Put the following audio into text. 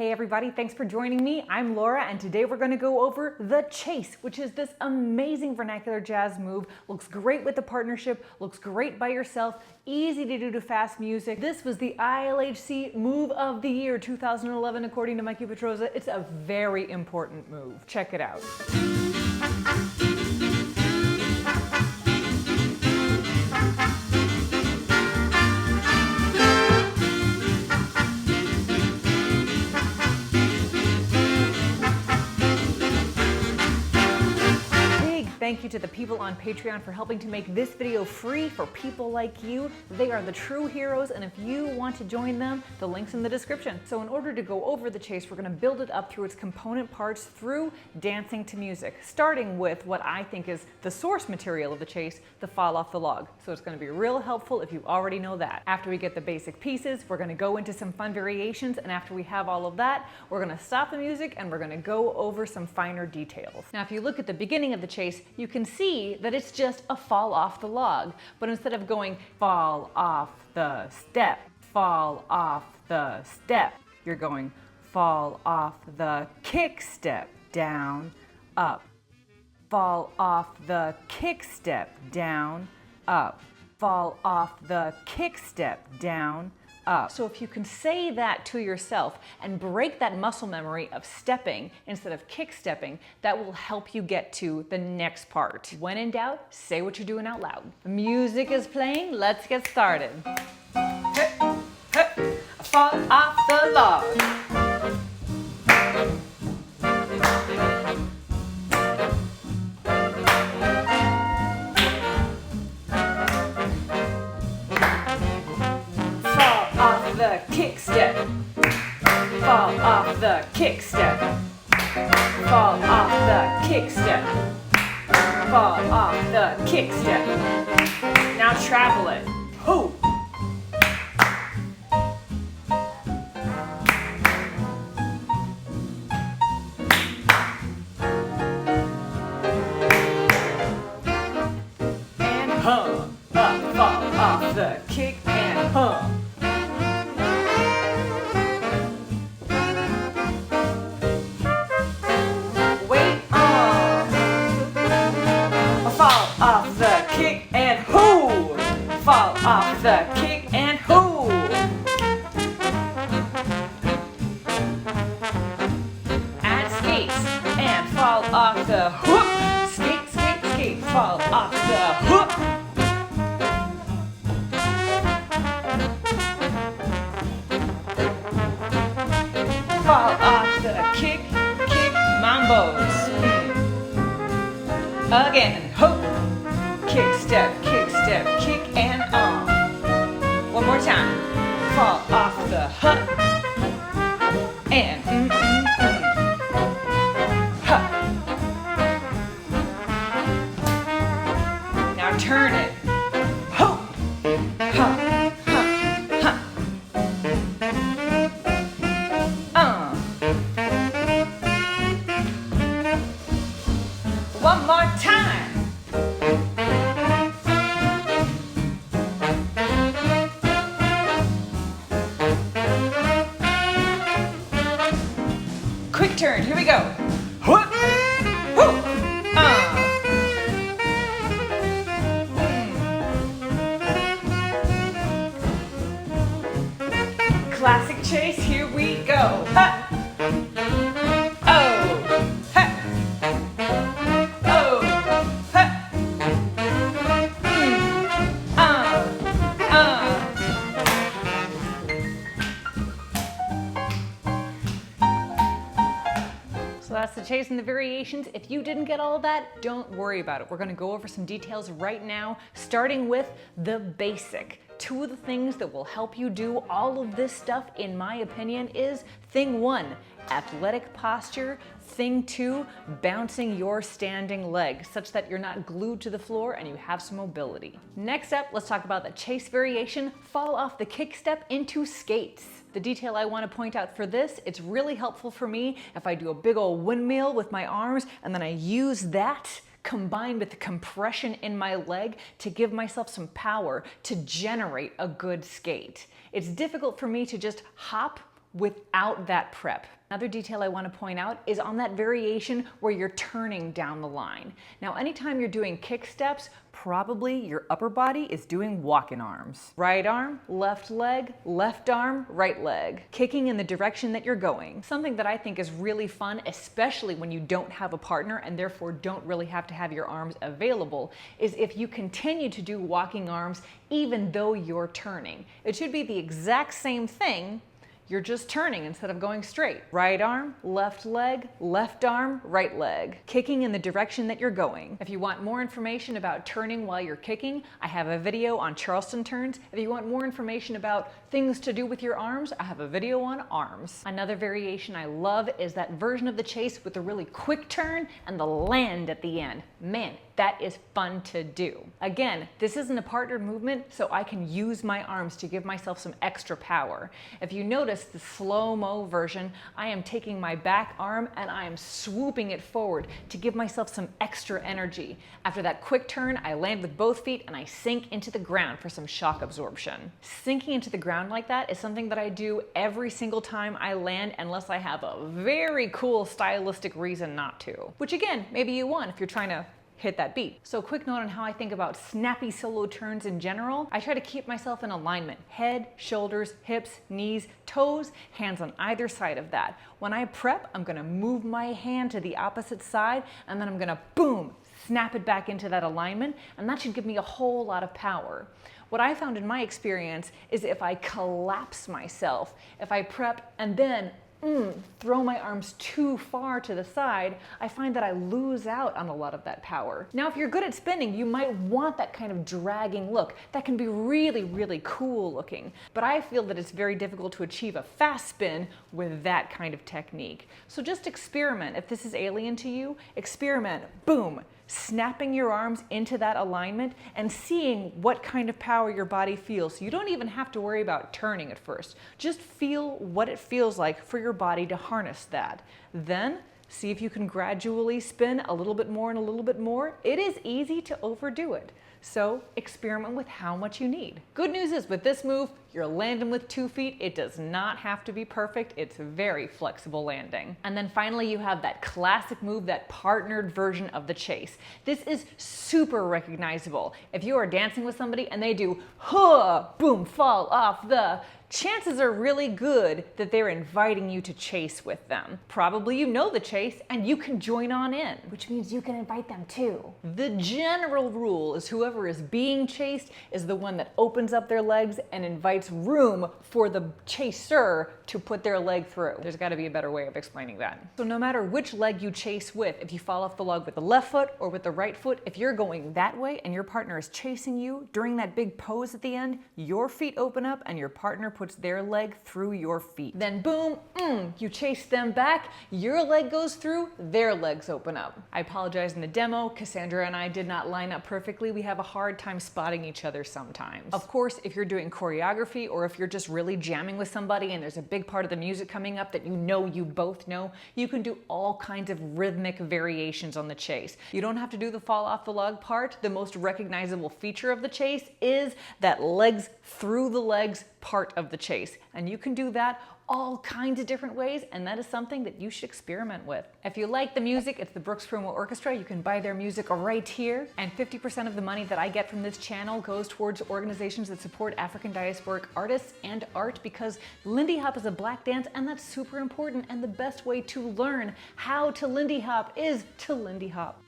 Hey everybody, thanks for joining me. I'm Laura, and today we're going to go over the chase, which is this amazing vernacular jazz move. Looks great with the partnership, looks great by yourself, easy to do to fast music. This was the ILHC Move of the Year 2011 according to Mikey Pedroza. It's a very important move. Check it out. Thank you to the people on Patreon for helping to make this video free for people like you. They are the true heroes, and if you want to join them, the link's in the description. So in order to go over the chase, we're going to build it up through its component parts through dancing to music, starting with what I think is the source material of the chase, the fall off the log. So it's going to be real helpful if you already know that. After we get the basic pieces, we're going to go into some fun variations, and after we have all of that, we're going to stop the music and we're going to go over some finer details. Now, if you look at the beginning of the chase, you can see that it's just a fall off the log. But instead of going fall off the step, fall off the step, you're going fall off the kick step, down, up. Fall off the kick step, down, up. Fall off the kick step, down, up. So if you can say that to yourself and break that muscle memory of stepping instead of kick stepping, that will help you get to the next part. When in doubt, say what you're doing out loud. The music is playing, let's get started. Hey, hey, fall off the log. The kick step, fall off the kick step, fall off the kick step, fall off the kick step. Now travel it. Hoo! And hum, up, fall off the kick and hum. Off the kick and hoo! Fall off the kick and hoo! Add skates and fall off the hook! Skate, skate, skate, fall off the hook! Fall off the kick, kick, mambos. Again, hook! Kick, step, kick, and on. One more time. Fall off the hut. And hut. Now turn it. Ho! Ha! Ha! Ha! One more time. Quick turn, here we go. Whoop, whoop, Classic chase, here we go. Ha. Oh, ha. Oh, ha. So that's the chase and the variations. If you didn't get all of that, don't worry about it. We're going to go over some details right now, starting with the basic. Two of the things that will help you do all of this stuff, in my opinion, is thing one, athletic posture. Thing two, bouncing your standing leg such that you're not glued to the floor and you have some mobility. Next up, let's talk about the chase variation, fall off the kick step into skates. The detail I want to point out for this, it's really helpful for me if I do a big old windmill with my arms and then I use that combined with the compression in my leg to give myself some power to generate a good skate. It's difficult for me to just hop without that prep. Another detail I want to point out is on that variation where you're turning down the line. Now, anytime you're doing kick steps, probably your upper body is doing walking arms. Right arm, left leg, left arm, right leg. Kicking in the direction that you're going. Something that I think is really fun, especially when you don't have a partner and therefore don't really have to have your arms available, is if you continue to do walking arms even though you're turning. It should be the exact same thing, you're just turning instead of going straight. Right arm, left leg, left arm, right leg. Kicking in the direction that you're going. If you want more information about turning while you're kicking, I have a video on Charleston turns. If you want more information about things to do with your arms, I have a video on arms. Another variation I love is that version of the chase with the really quick turn and the land at the end. Man, that is fun to do. Again, this isn't a partnered movement, so I can use my arms to give myself some extra power. If you notice the slow-mo version, I am taking my back arm and I am swooping it forward to give myself some extra energy. After that quick turn, I land with both feet and I sink into the ground for some shock absorption. Sinking into the ground like that is something that I do every single time I land unless I have a very cool stylistic reason not to. Which again, maybe you want if you're trying to hit that beat. So a quick note on how I think about snappy solo turns in general. I try to keep myself in alignment. Head, shoulders, hips, knees, toes, hands on either side of that. When I prep, I'm gonna move my hand to the opposite side and then I'm gonna boom, snap it back into that alignment, and that should give me a whole lot of power. What I found in my experience is if I collapse myself, if I prep and then throw my arms too far to the side, I find that I lose out on a lot of that power. Now, if you're good at spinning, you might want that kind of dragging look. That can be really, really cool looking. But I feel that it's very difficult to achieve a fast spin with that kind of technique. So just experiment. If this is alien to you, experiment, boom, snapping your arms into that alignment and seeing what kind of power your body feels. So you don't even have to worry about turning at first. Just feel what it feels like for your body to harness that. Then see if you can gradually spin a little bit more and a little bit more. It is easy to overdo it. So experiment with how much you need. Good news is with this move, you're landing with 2 feet. It does not have to be perfect. It's very flexible landing. And then finally, you have that classic move, that partnered version of the chase. This is super recognizable. If you are dancing with somebody and they do, huh, boom, fall off the, chances are really good that they're inviting you to chase with them. Probably you know the chase and you can join on in. Which means you can invite them too. The general rule is whoever is being chased is the one that opens up their legs and invites room for the chaser to put their leg through. There's got to be a better way of explaining that. So no matter which leg you chase with, if you fall off the log with the left foot or with the right foot, if you're going that way and your partner is chasing you during that big pose at the end, your feet open up and your partner puts their leg through your feet. Then boom, you chase them back, your leg goes through, their legs open up. I apologize in the demo, Cassandra and I did not line up perfectly. We have a hard time spotting each other sometimes. Of course, if you're doing choreography or if you're just really jamming with somebody and there's a big part of the music coming up that you both know, you can do all kinds of rhythmic variations on the chase. You don't have to do the fall off the log part. The most recognizable feature of the chase is that legs through the legs part of the chase. And you can do that all kinds of different ways, and that is something that you should experiment with. If you like the music, it's the Prumo Orchestra. You can buy their music right here, and 50% of the money that I get from this channel goes towards organizations that support African diasporic artists and art, because Lindy Hop is a Black dance, and that's super important, and the best way to learn how to Lindy Hop is to Lindy Hop.